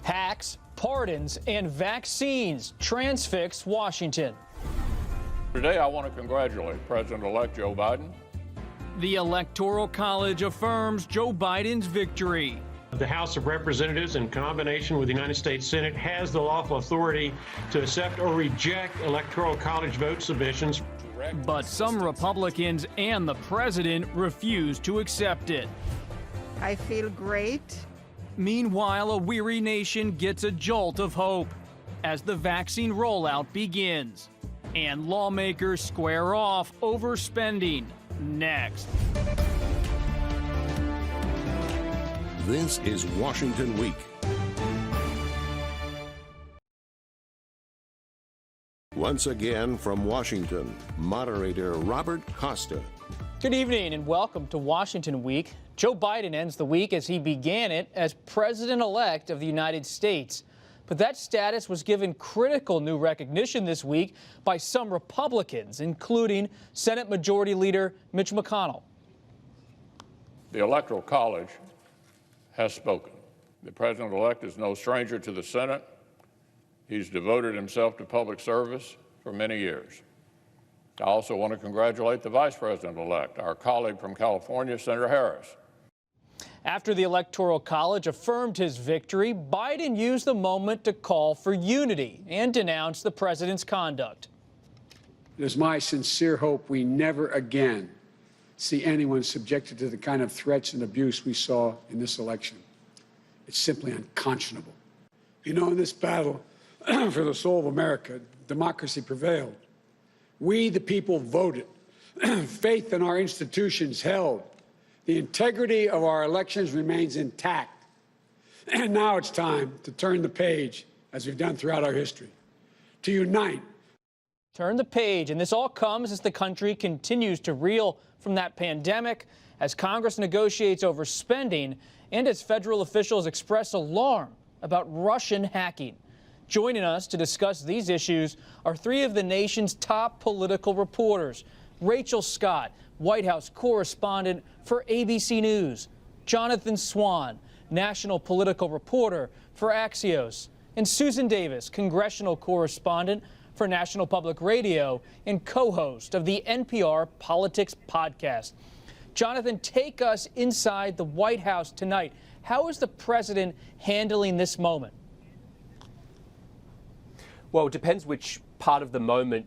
Hacks, pardons, and vaccines transfix Washington. Today, I want to congratulate President-elect Joe Biden. The Electoral College affirms Joe Biden's victory. The House of Representatives, in combination with the United States Senate, has the lawful authority to accept or reject Electoral College vote submissions. But some Republicans and the president refuse to accept it. I feel great. Meanwhile, a weary nation gets a jolt of hope as the vaccine rollout begins. And lawmakers square off over spending. Next. This is Washington Week. Once again from Washington, moderator Robert Costa. Good evening and welcome to Washington Week. Joe Biden ends the week as he began it as president-elect of the United States. But that status was given critical new recognition this week by some Republicans, including Senate Majority Leader Mitch McConnell. The Electoral College has spoken. The president-elect is no stranger to the Senate. He's devoted himself to public service for many years. I also want to congratulate the vice president-elect, our colleague from California, Senator Harris. After the Electoral College affirmed his victory, Biden used the moment to call for unity and denounce the president's conduct. It is my sincere hope we never again see anyone subjected to the kind of threats and abuse we saw in this election. It's simply unconscionable. You know, in this battle for the soul of America, democracy prevailed. We, the people, voted. Faith in our institutions held. The integrity of our elections remains intact. And now it's time to turn the page, as we've done throughout our history, to unite. Turn the page, and this all comes as the country continues to reel from that pandemic, as Congress negotiates over spending, and as federal officials express alarm about Russian hacking. Joining us to discuss these issues are three of the nation's top political reporters. Rachel Scott, White House correspondent for ABC News. Jonathan Swan, national political reporter for Axios. And Susan Davis, congressional correspondent for National Public Radio and co-host of the NPR Politics podcast. Jonathan, take us inside the White House tonight. How is the president handling this moment? Well, it depends which part of the moment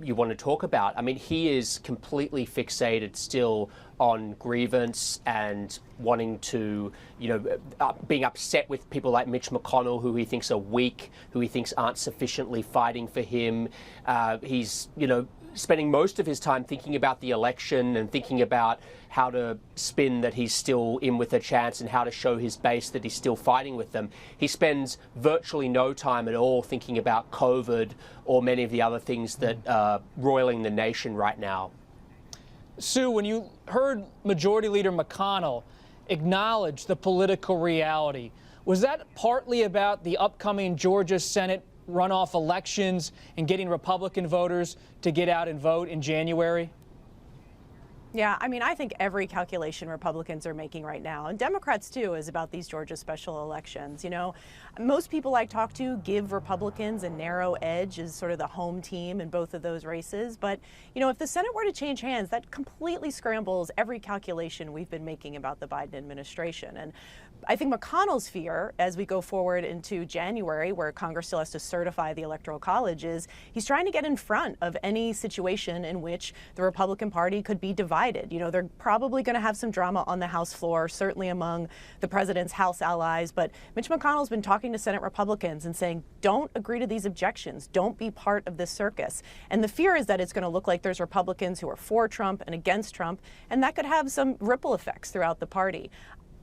you want to talk about. I mean, he is completely fixated still on grievance and wanting to, being upset with people like Mitch McConnell, who he thinks are weak, who he thinks aren't sufficiently fighting for him. He's, spending most of his time thinking about the election and thinking about how to spin that he's still in with a chance and how to show his base that he's still fighting with them. He spends virtually no time at all thinking about COVID or many of the other things that are roiling the nation right now. Sue, when you heard Majority Leader McConnell acknowledge the political reality, was that partly about the upcoming Georgia Senate runoff elections and getting Republican voters to get out and vote in January? Yeah, I mean, I think every calculation Republicans are making right now, and Democrats too, is about these Georgia special elections. Most people I talk to give Republicans a narrow edge as sort of the home team in both of those races. But, if the Senate were to change hands, that completely scrambles every calculation we've been making about the Biden administration. And I think McConnell's fear as we go forward into January, where Congress still has to certify the Electoral College, is he's trying to get in front of any situation in which the Republican Party could be divided. They're probably going to have some drama on the House floor, certainly among the president's House allies. But Mitch McConnell's been talking to Senate Republicans and saying, don't agree to these objections. Don't be part of this circus. And the fear is that it's going to look like there's Republicans who are for Trump and against Trump, and that could have some ripple effects throughout the party.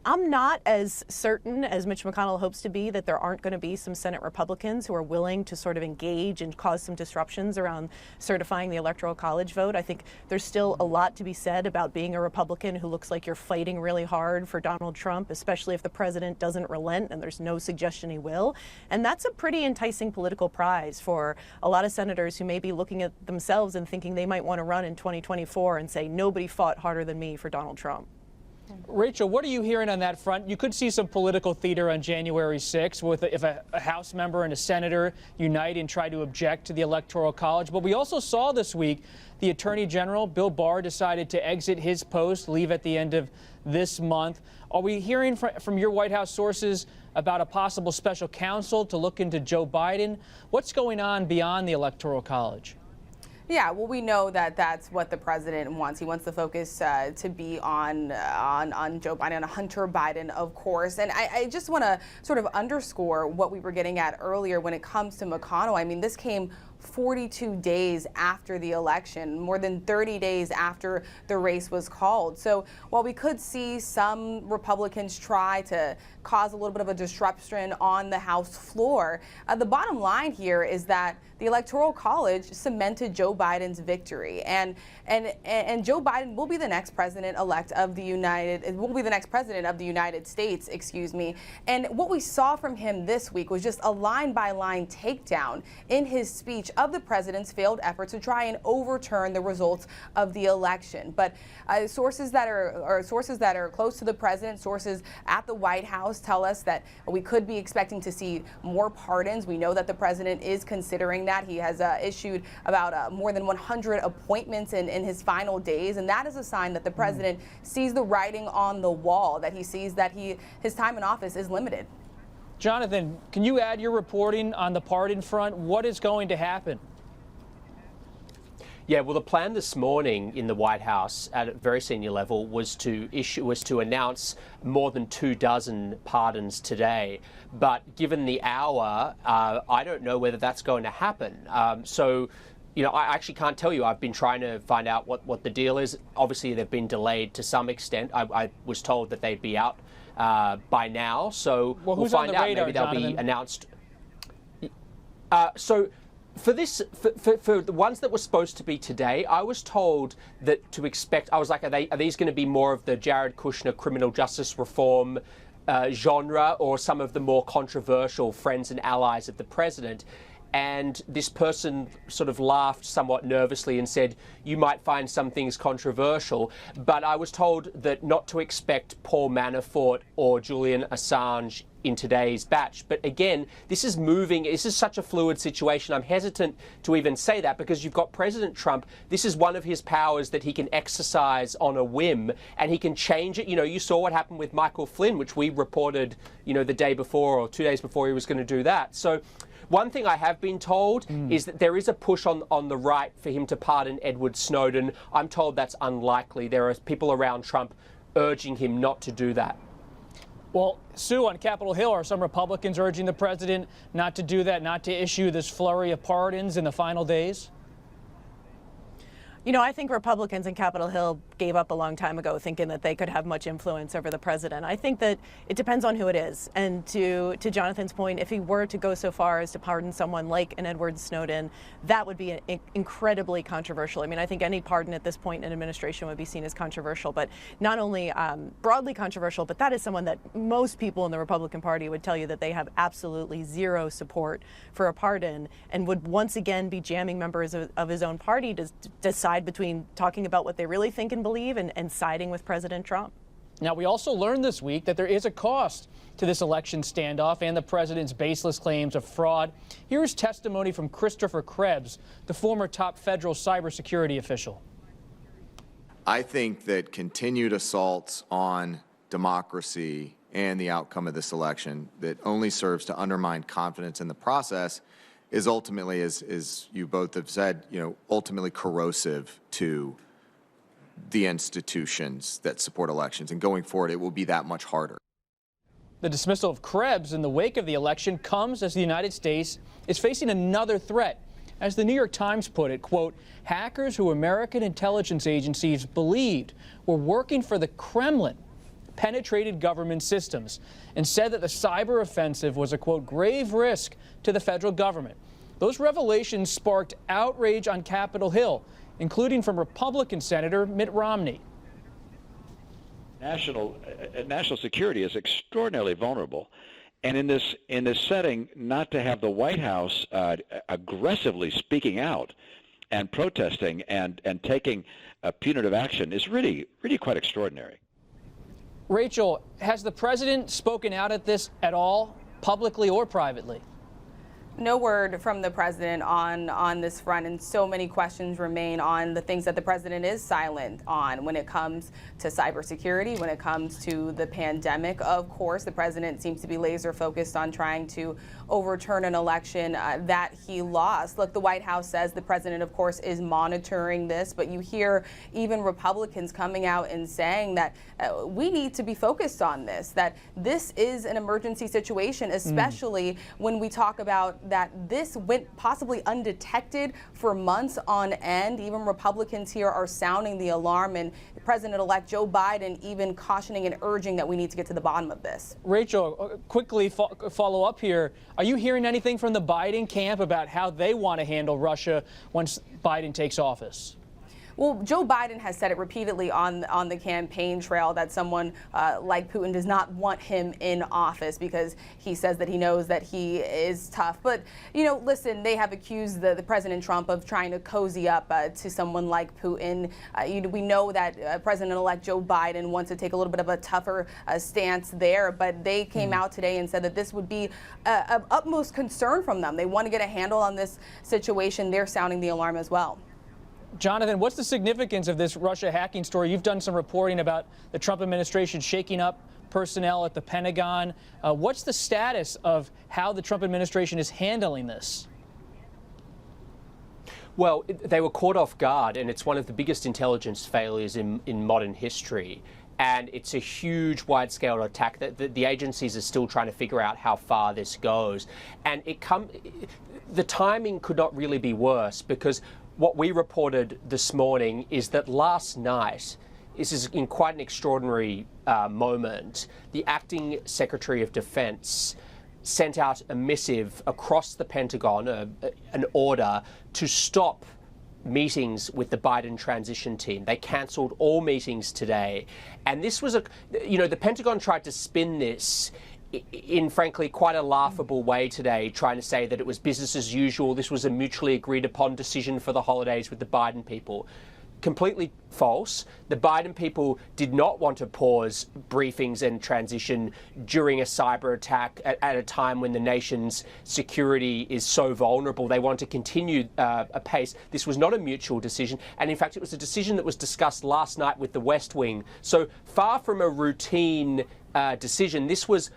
I'm not as certain as Mitch McConnell hopes to be that there aren't going to be some Senate Republicans who are willing to sort of engage and cause some disruptions around certifying the Electoral College vote. I think there's still a lot to be said about being a Republican who looks like you're fighting really hard for Donald Trump, especially if the president doesn't relent, and there's no suggestion he will. And that's a pretty enticing political prize for a lot of senators who may be looking at themselves and thinking they might want to run in 2024 and say, nobody fought harder than me for Donald Trump. Rachel, what are you hearing on that front? You could see some political theater on January 6th with if a House member and a senator unite and try to object to the Electoral College. But we also saw this week the Attorney General, Bill Barr, decided to exit his post, leave at the end of this month. Are we hearing from your White House sources about a possible special counsel to look into Joe Biden? What's going on beyond the Electoral College? Yeah, well, we know that that's what the president wants. He wants the focus to be on Joe Biden, on Hunter Biden, of course. And I just want to sort of underscore what we were getting at earlier when it comes to McConnell. I mean, this came 42 days after the election, more than 30 days after the race was called. So while we could see some Republicans try to cause a little bit of a disruption on the House floor, the bottom line here is that the Electoral College cemented Joe Biden's victory, and Joe Biden will be the next president-elect of the United States, excuse me. And what we saw from him this week was just a line-by-line takedown in his speech of the president's failed effort to try and overturn the results of the election. But sources that are close to the president, sources at the White House, tell us that we could be expecting to see more pardons. We know that the president is considering that. He has issued about more than 100 appointments in his final days, and that is a sign that the president sees the writing on the wall, that he sees that his time in office is limited. Jonathan, can you add your reporting on the pardon front? What is going to happen? Yeah, well, the plan this morning in the White House at a very senior level was to announce more than 24 pardons today. But given the hour, I don't know whether that's going to happen. So, you know, I actually can't tell you. I've been trying to find out what the deal is. Obviously, they've been delayed to some extent. I was told that they'd be out by now. So we'll find out. Maybe they'll be announced. For the ones that were supposed to be today, I was told that to expect. I was like, are these going to be more of the Jared Kushner criminal justice reform genre, or some of the more controversial friends and allies of the president? And this person sort of laughed somewhat nervously and said, you might find some things controversial, but I was told that not to expect Paul Manafort or Julian Assange in today's batch. But again, this is moving. This is such a fluid situation. I'm hesitant to even say that because you've got President Trump. This is one of his powers that he can exercise on a whim, and he can change it. You know, you saw what happened with Michael Flynn, which we reported, you know, the day before or 2 days before he was going to do that. So one thing I have been told is that there is a push on the right for him to pardon Edward Snowden. I'm told that's unlikely. There are people around Trump urging him not to do that. Well, Sue, on Capitol Hill, are some Republicans urging the president not to do that, not to issue this flurry of pardons in the final days? You know, I think Republicans in Capitol Hill gave up a long time ago thinking that they could have much influence over the president. I think that it depends on who it is. And to Jonathan's point, if he were to go so far as to pardon someone like an Edward Snowden, that would be incredibly controversial. I mean, I think any pardon at this point in administration would be seen as controversial, but not only broadly controversial, but that is someone that most people in the Republican Party would tell you that they have absolutely zero support for a pardon, and would once again be jamming members of his own party to decide between talking about what they really think and believe and siding with President Trump. Now, we also learned this week that there is a cost to this election standoff and the president's baseless claims of fraud. Here's testimony from Christopher Krebs, the former top federal cybersecurity official. I think that continued assaults on democracy and the outcome of this election that only serves to undermine confidence in the process is ultimately, as you both have said, you know, ultimately corrosive to the institutions that support elections. And going forward, it will be that much harder. The dismissal of Krebs in the wake of the election comes as the United States is facing another threat. As the New York Times put it, quote, hackers who American intelligence agencies believed were working for the Kremlin penetrated government systems and said that the cyber offensive was a, quote, grave risk to the federal government. Those revelations sparked outrage on Capitol Hill, including from Republican Senator Mitt Romney. National security is extraordinarily vulnerable. And in this setting, not to have the White House aggressively speaking out and protesting and taking punitive action is really quite extraordinary. Rachel, has the president spoken out at this at all, publicly or privately? No word from the president on this front, and so many questions remain on the things that the president is silent on when it comes to cybersecurity, when it comes to the pandemic. Of course, the president seems to be laser focused on trying to overturn an election that he lost. Look, the White House says the president, of course, is monitoring this, but you hear even Republicans coming out and saying that we need to be focused on this, that this is an emergency situation, especially when we talk about that this went possibly undetected for months on end. Even Republicans here are sounding the alarm, and President-elect Joe Biden even cautioning and urging that we need to get to the bottom of this. Rachel, quickly follow up here. Are you hearing anything from the Biden camp about how they want to handle Russia once Biden takes office? Well, Joe Biden has said it repeatedly on the campaign trail that someone like Putin does not want him in office because he says that he knows that he is tough. But, you know, listen, they have accused the President Trump of trying to cozy up to someone like Putin. We know that President-elect Joe Biden wants to take a little bit of a tougher stance there, but they came out today and said that this would be of utmost concern from them. They want to get a handle on this situation. They're sounding the alarm as well. Jonathan, what's the significance of this Russia hacking story? You've done some reporting about the Trump administration shaking up personnel at the Pentagon. What's the status of how the Trump administration is handling this? Well, they were caught off guard, and it's one of the biggest intelligence failures in modern history. And it's a huge, wide-scale attack that the agencies are still trying to figure out how far this goes. And the timing could not really be worse, because what we reported this morning is that last night, this is in quite an extraordinary moment, the acting Secretary of Defense sent out a missive across the Pentagon, an order to stop meetings with the Biden transition team. They cancelled all meetings today. And this was the Pentagon tried to spin this in, frankly, quite a laughable way today, trying to say that it was business as usual. This was a mutually agreed upon decision for the holidays with the Biden people. Completely false. The Biden people did not want to pause briefings and transition during a cyber attack at a time when the nation's security is so vulnerable. They want to continue apace. This was not a mutual decision. And in fact, it was a decision that was discussed last night with the West Wing. So far from a routine decision, this was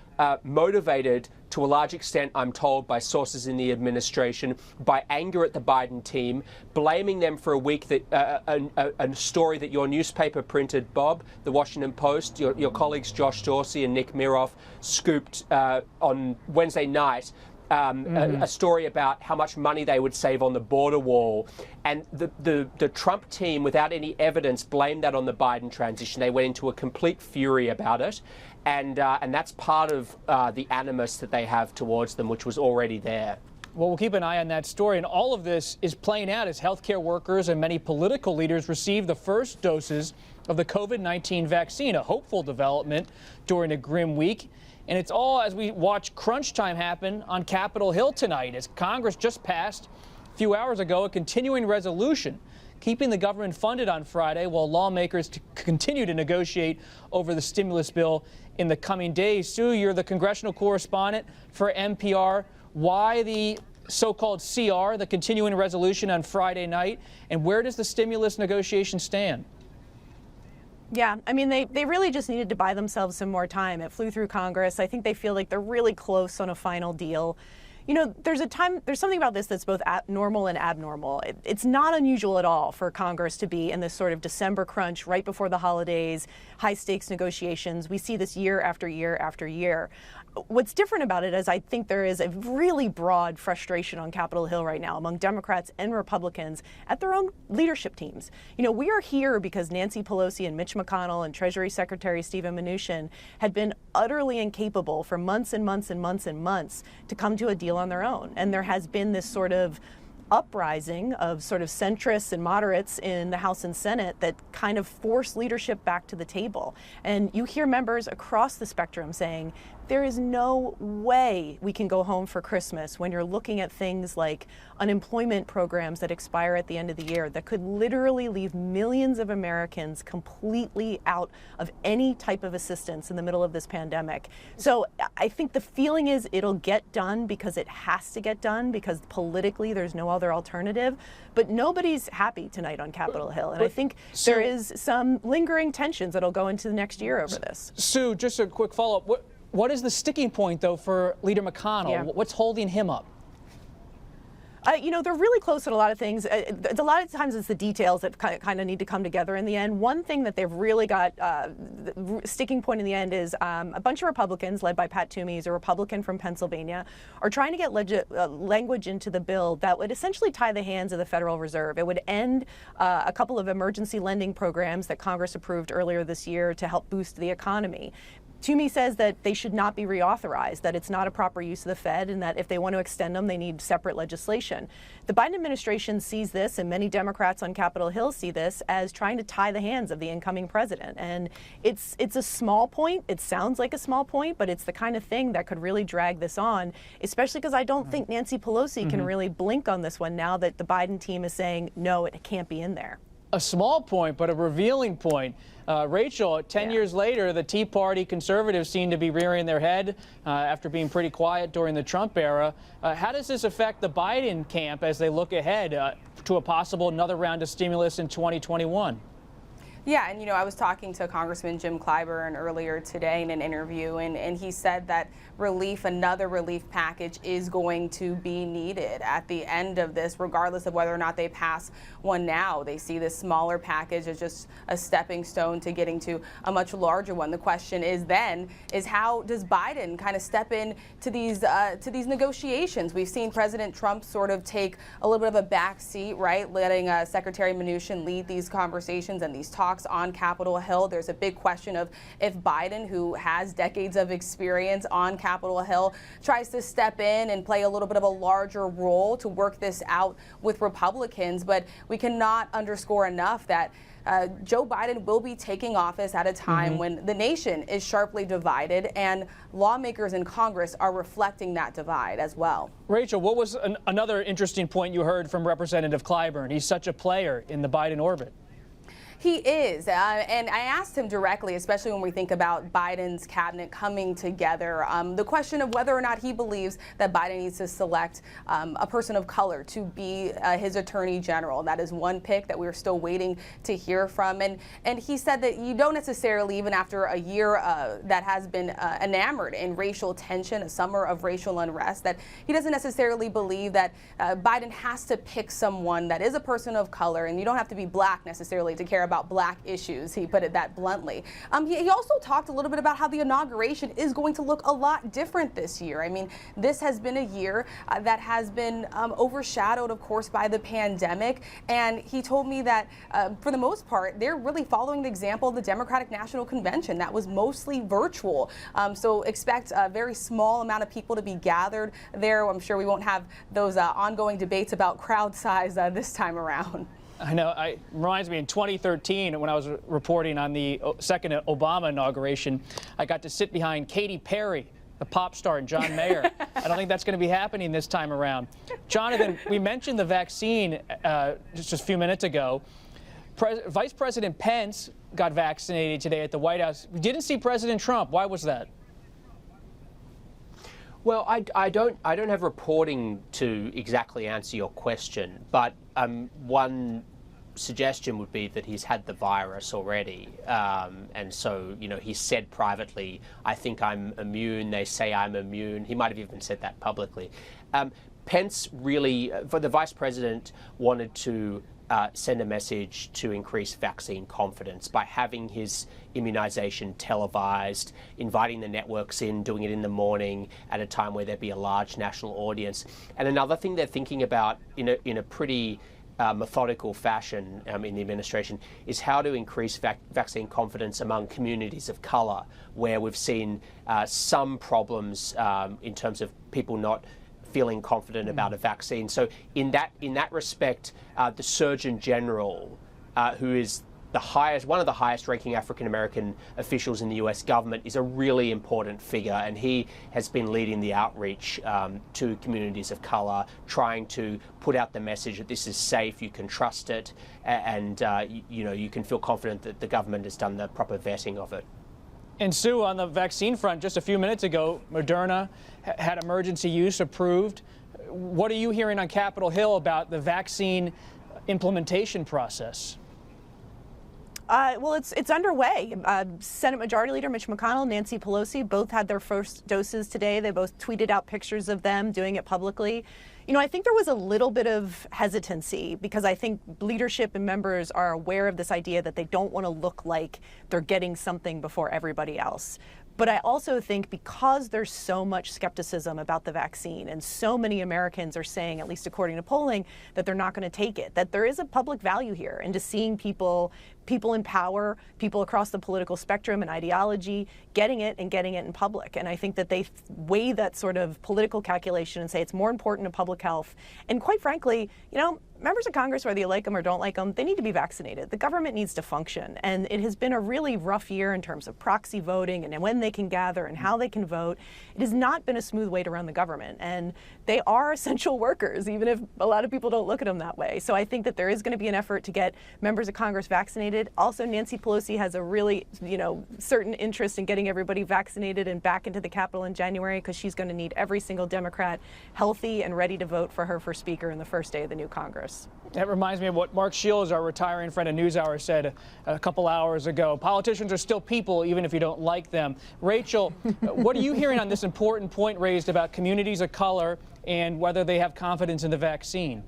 motivated to a large extent, I'm told, by sources in the administration, by anger at the Biden team, blaming them for a week that a story that your newspaper printed, Bob, the Washington Post, your colleagues Josh Dorsey and Nick Miroff scooped on Wednesday night. A story about how much money they would save on the border wall. And the Trump team, without any evidence, blamed that on the Biden transition. They went into a complete fury about it. And that's part of the animus that they have towards them, which was already there. Well, we'll keep an eye on that story. And all of this is playing out as healthcare workers and many political leaders receive the first doses of the COVID-19 vaccine, a hopeful development during a grim week. And it's all as we watch crunch time happen on Capitol Hill tonight, as Congress just passed a few hours ago a continuing resolution keeping the government funded on Friday while lawmakers continue to negotiate over the stimulus bill in the coming days. Sue, you're the congressional correspondent for NPR. Why the so-called CR, the continuing resolution on Friday night, and where does the stimulus negotiation stand? Yeah, I mean, they really just needed to buy themselves some more time. It flew through Congress. I think they feel like they're really close on a final deal. You know, there's something about this that's both normal and abnormal. It's not unusual at all for Congress to be in this sort of December crunch right before the holidays, high stakes negotiations. We see this year after year after year. What's different about it is I think there is a really broad frustration on Capitol Hill right now among Democrats and Republicans at their own leadership teams. You know, we are here because Nancy Pelosi and Mitch McConnell and Treasury Secretary Steven Mnuchin had been utterly incapable for months and months and months and months to come to a deal on their own. And there has been this sort of uprising of sort of centrists and moderates in the House and Senate that kind of force leadership back to the table. And you hear members across the spectrum saying There is no way we can go home for Christmas when you're looking at things like unemployment programs that expire at the end of the year that could literally leave millions of Americans completely out of any type of assistance in the middle of this pandemic. So I think the feeling is it'll get done because it has to get done, because politically there's no other alternative. But nobody's happy tonight on Capitol Hill. And I think there is some lingering tensions that'll go into the next year over this. Sue, just a quick follow-up. What is the sticking point, though, for Leader McConnell? Yeah. What's holding him up? They're really close on a lot of things. A lot of times it's the details that kind of need to come together in the end. One thing that they've really got the sticking point in the end is a bunch of Republicans, led by Pat Toomey, who's a Republican from Pennsylvania, are trying to get language into the bill that would essentially tie the hands of the Federal Reserve. It would end a couple of emergency lending programs that Congress approved earlier this year to help boost the economy. Toomey says that they should not be reauthorized, that it's not a proper use of the Fed, and that if they want to extend them, they need separate legislation. The Biden administration sees this, and many Democrats on Capitol Hill see this, as trying to tie the hands of the incoming president. And it's a small point. It sounds like a small point, but it's the kind of thing that could really drag this on, especially because I don't think Nancy Pelosi can really blink on this one now that the Biden team is saying, no, it can't be in there. A small point, but a revealing point. Rachel, 10 years later, the Tea Party conservatives seem to be rearing their head after being pretty quiet during the Trump era. How does this affect the Biden camp as they look ahead to a possible another round of stimulus in 2021? Yeah, and I was talking to Congressman Jim Clyburn earlier today in an interview, and he said that another relief package is going to be needed at the end of this, regardless of whether or not they pass one now. They see this smaller package as just a stepping stone to getting to a much larger one. The question is how does Biden kind of step in to these negotiations? We've seen President Trump sort of take a little bit of a back seat, right, letting Secretary Mnuchin lead these conversations and these talks on Capitol Hill. There's a big question of if Biden, who has decades of experience on Capitol Hill, tries to step in and play a little bit of a larger role to work this out with Republicans. But we cannot underscore enough that Joe Biden will be taking office at a time when the nation is sharply divided, and lawmakers in Congress are reflecting that divide as well. Rachel, what was another interesting point you heard from Representative Clyburn? He's such a player in the Biden orbit. He is, and I asked him directly, especially when we think about Biden's cabinet coming together, the question of whether or not he believes that Biden needs to select a person of color to be his attorney general. That is one pick that we're still waiting to hear from. And he said that you don't necessarily, even after a year that has been enamored in racial tension, a summer of racial unrest, that he doesn't necessarily believe that Biden has to pick someone that is a person of color, and you don't have to be black necessarily to care about black issues. He put it that bluntly. He also talked a little bit about how the inauguration is going to look a lot different this year. I mean, this has been a year that has been overshadowed, of course, by the pandemic. And he told me that for the most part, they're really following the example of the Democratic National Convention that was mostly virtual. So expect a very small amount of people to be gathered there. I'm sure we won't have those ongoing debates about crowd size this time around. I know. It reminds me, in 2013, when I was reporting on the second Obama inauguration, I got to sit behind Katy Perry, the pop star, and John Mayer. I don't think that's going to be happening this time around. Jonathan, we mentioned the vaccine just a few minutes ago. Vice President Pence got vaccinated today at the White House. We didn't see President Trump. Why was that? Well, I don't have reporting to exactly answer your question, but one suggestion would be that he's had the virus already, and so he said privately, "I think I'm immune." They say I'm immune. He might have even said that publicly. Pence really, for the vice president, wanted to send a message to increase vaccine confidence by having his immunization televised, inviting the networks in, doing it in the morning at a time where there'd be a large national audience. And another thing they're thinking about in a pretty methodical fashion in the administration is how to increase vaccine confidence among communities of color, where we've seen some problems in terms of people not feeling confident about a vaccine. So in that respect, the Surgeon General, who is one of the highest-ranking African-American officials in the U.S. government, is a really important figure, and he has been leading the outreach to communities of color, trying to put out the message that this is safe, you can trust it, and you can feel confident that the government has done the proper vetting of it. And Sue, on the vaccine front, just a few minutes ago, Moderna had emergency use approved. What are you hearing on Capitol Hill about the vaccine implementation process? Well, it's underway. Senate Majority Leader Mitch McConnell, Nancy Pelosi, both had their first doses today. They both tweeted out pictures of them doing it publicly. You know, I think there was a little bit of hesitancy because I think leadership and members are aware of this idea that they don't want to look like they're getting something before everybody else. But I also think because there's so much skepticism about the vaccine and so many Americans are saying, at least according to polling, that they're not going to take it, that there is a public value here into seeing people in power, people across the political spectrum and ideology getting it and getting it in public. And I think that they weigh that sort of political calculation and say it's more important to public health. And quite frankly, you know, members of Congress, whether you like them or don't like them, they need to be vaccinated. The government needs to function. And it has been a really rough year in terms of proxy voting and when they can gather and how they can vote. It has not been a smooth way to run the government. And they are essential workers, even if a lot of people don't look at them that way. So I think that there is going to be an effort to get members of Congress vaccinated. Also, Nancy Pelosi has a really, certain interest in getting everybody vaccinated and back into the Capitol in January because she's going to need every single Democrat healthy and ready to vote for her for Speaker in the first day of the new Congress. That reminds me of what Mark Shields, our retiring friend of NewsHour, said a couple hours ago. Politicians are still people, even if you don't like them. Rachel, what are you hearing on this important point raised about communities of color and whether they have confidence in the vaccine?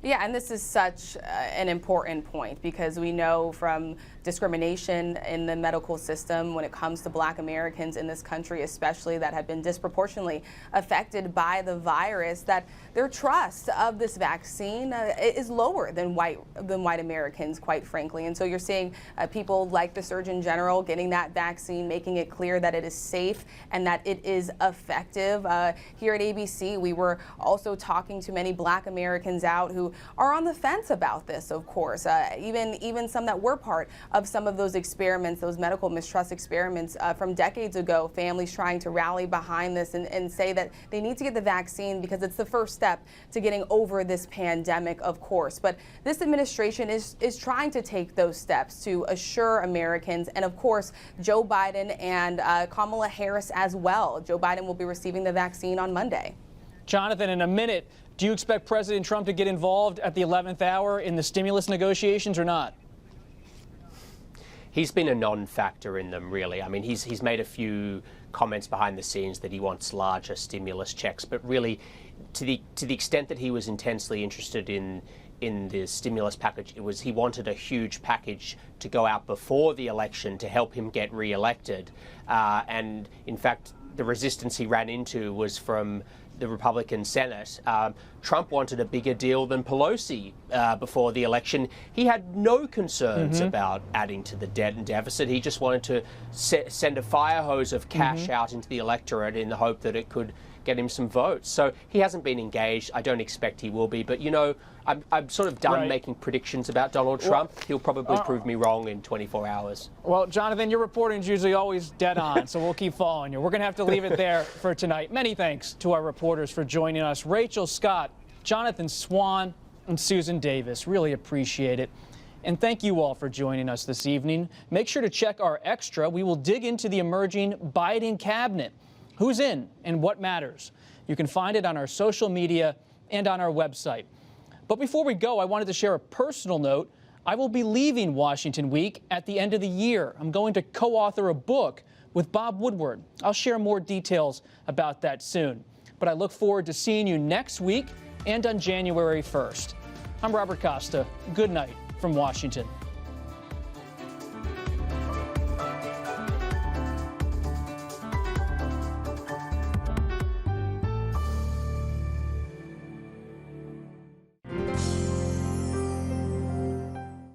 Yeah, and this is such an important point because we know from discrimination in the medical system when it comes to Black Americans in this country, especially that have been disproportionately affected by the virus, that their trust of this vaccine is lower than white Americans, quite frankly. And so you're seeing people like the Surgeon General getting that vaccine, making it clear that it is safe and that it is effective. Here at ABC, we were also talking to many Black Americans out who are on the fence about this, of course, even some that were part of some of those experiments, those medical mistrust experiments from decades ago, families trying to rally behind this and say that they need to get the vaccine because it's the first step to getting over this pandemic, of course. But this administration is trying to take those steps to assure Americans, and of course, Joe Biden and Kamala Harris as well. Joe Biden will be receiving the vaccine on Monday. Jonathan, in a minute, do you expect President Trump to get involved at the 11th hour in the stimulus negotiations or not? He's been a non-factor in them, really. I mean, he's made a few comments behind the scenes that he wants larger stimulus checks, but really, to the extent that he was intensely interested in the stimulus package, he wanted a huge package to go out before the election to help him get re-elected. And in fact, the resistance he ran into was from the Republican Senate. Trump wanted a bigger deal than Pelosi before the election. He had no concerns about adding to the debt and deficit. He just wanted to send a fire hose of cash out into the electorate in the hope that it could get him some votes. So he hasn't been engaged. I don't expect he will be. But, you know, I'm sort of done making predictions about Donald Trump. He'll probably prove me wrong in 24 hours. Well, Jonathan, your reporting is usually always dead on, so we'll keep following you. We're going to have to leave it there for tonight. Many thanks to our reporters for joining us. Rachel Scott, Jonathan Swan, and Susan Davis. Really appreciate it. And thank you all for joining us this evening. Make sure to check our extra. We will dig into the emerging Biden cabinet. Who's in and what matters? You can find it on our social media and on our website. But before we go, I wanted to share a personal note. I will be leaving Washington Week at the end of the year. I'm going to co-author a book with Bob Woodward. I'll share more details about that soon. But I look forward to seeing you next week and on January 1st. I'm Robert Costa. Good night from Washington.